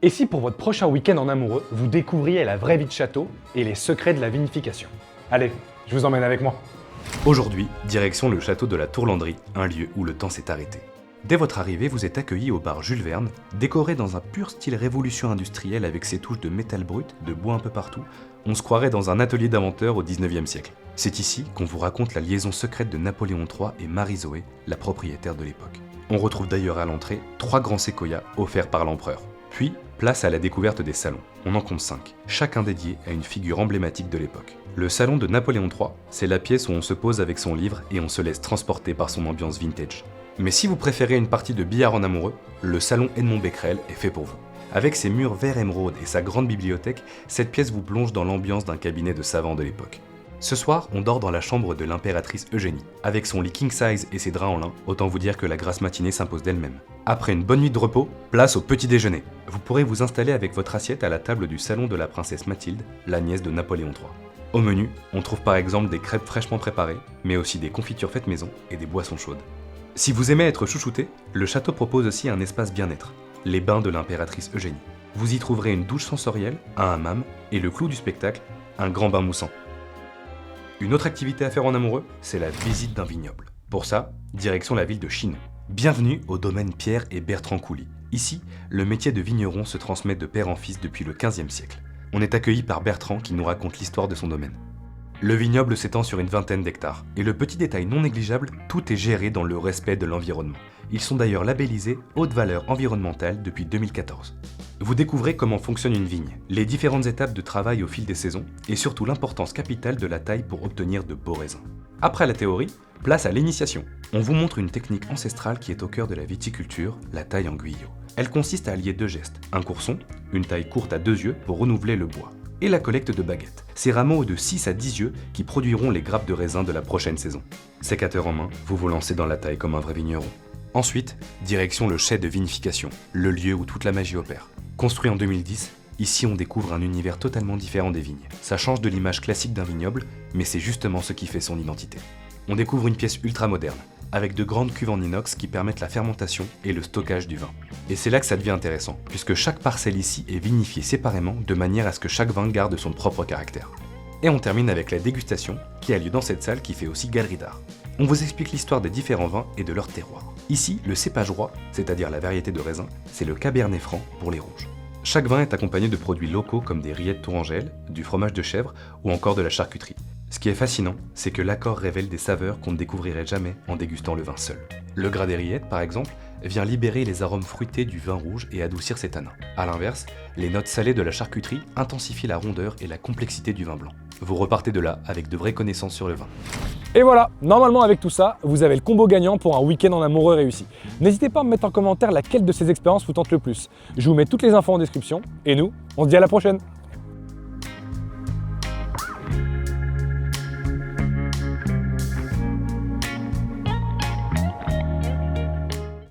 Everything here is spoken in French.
Et si pour votre prochain week-end en amoureux, vous découvriez la vraie vie de château et les secrets de la vinification? Allez, je vous emmène avec moi. Aujourd'hui, direction le château de la Tourlandrie, un lieu où le temps s'est arrêté. Dès votre arrivée, vous êtes accueilli au bar Jules Verne, décoré dans un pur style révolution industrielle avec ses touches de métal brut, de bois un peu partout. On se croirait dans un atelier d'inventeur au 19e siècle. C'est ici qu'on vous raconte la liaison secrète de Napoléon III et Marie-Zoé, la propriétaire de l'époque. On retrouve d'ailleurs à l'entrée 3 grands séquoias offerts par l'empereur. Puis, place à la découverte des salons. On en compte 5, chacun dédié à une figure emblématique de l'époque. Le salon de Napoléon III, c'est la pièce où on se pose avec son livre et on se laisse transporter par son ambiance vintage. Mais si vous préférez une partie de billard en amoureux, le salon Edmond Becquerel est fait pour vous. Avec ses murs vert émeraude et sa grande bibliothèque, cette pièce vous plonge dans l'ambiance d'un cabinet de savants de l'époque. Ce soir, on dort dans la chambre de l'impératrice Eugénie. Avec son lit king size et ses draps en lin, autant vous dire que la grasse matinée s'impose d'elle-même. Après une bonne nuit de repos, place au petit déjeuner. Vous pourrez vous installer avec votre assiette à la table du salon de la princesse Mathilde, la nièce de Napoléon III. Au menu, on trouve par exemple des crêpes fraîchement préparées, mais aussi des confitures faites maison et des boissons chaudes. Si vous aimez être chouchouté, le château propose aussi un espace bien-être, les bains de l'impératrice Eugénie. Vous y trouverez une douche sensorielle, un hammam, et le clou du spectacle, un grand bain moussant. Une autre activité à faire en amoureux, c'est la visite d'un vignoble. Pour ça, direction la ville de Chinon. Bienvenue au domaine Pierre et Bertrand Couly. Ici, le métier de vigneron se transmet de père en fils depuis le XVe siècle. On est accueilli par Bertrand qui nous raconte l'histoire de son domaine. Le vignoble s'étend sur une vingtaine d'hectares, et le petit détail non négligeable, tout est géré dans le respect de l'environnement. Ils sont d'ailleurs labellisés haute valeur environnementale depuis 2014. Vous découvrez comment fonctionne une vigne, les différentes étapes de travail au fil des saisons, et surtout l'importance capitale de la taille pour obtenir de beaux raisins. Après la théorie, place à l'initiation. On vous montre une technique ancestrale qui est au cœur de la viticulture, la taille en guyot. Elle consiste à allier 2 gestes, un courson, une taille courte à 2 yeux pour renouveler le bois, et la collecte de baguettes, ces rameaux de 6 à 10 yeux qui produiront les grappes de raisin de la prochaine saison. Sécateur en main, vous vous lancez dans la taille comme un vrai vigneron. Ensuite, direction le chai de vinification, le lieu où toute la magie opère. Construit en 2010, ici on découvre un univers totalement différent des vignes. Ça change de l'image classique d'un vignoble, mais c'est justement ce qui fait son identité. On découvre une pièce ultra moderne, avec de grandes cuves en inox qui permettent la fermentation et le stockage du vin. Et c'est là que ça devient intéressant, puisque chaque parcelle ici est vinifiée séparément de manière à ce que chaque vin garde son propre caractère. Et on termine avec la dégustation, qui a lieu dans cette salle qui fait aussi galerie d'art. On vous explique l'histoire des différents vins et de leur terroir. Ici, le cépage roi, c'est-à-dire la variété de raisin, c'est le Cabernet Franc pour les rouges. Chaque vin est accompagné de produits locaux comme des rillettes tourangelles, du fromage de chèvre ou encore de la charcuterie. Ce qui est fascinant, c'est que l'accord révèle des saveurs qu'on ne découvrirait jamais en dégustant le vin seul. Le gras des rillettes, par exemple, vient libérer les arômes fruités du vin rouge et adoucir ses tanins. A l'inverse, les notes salées de la charcuterie intensifient la rondeur et la complexité du vin blanc. Vous repartez de là avec de vraies connaissances sur le vin. Et voilà, normalement avec tout ça, vous avez le combo gagnant pour un week-end en amoureux réussi. N'hésitez pas à me mettre en commentaire laquelle de ces expériences vous tente le plus. Je vous mets toutes les infos en description, et nous, on se dit à la prochaine.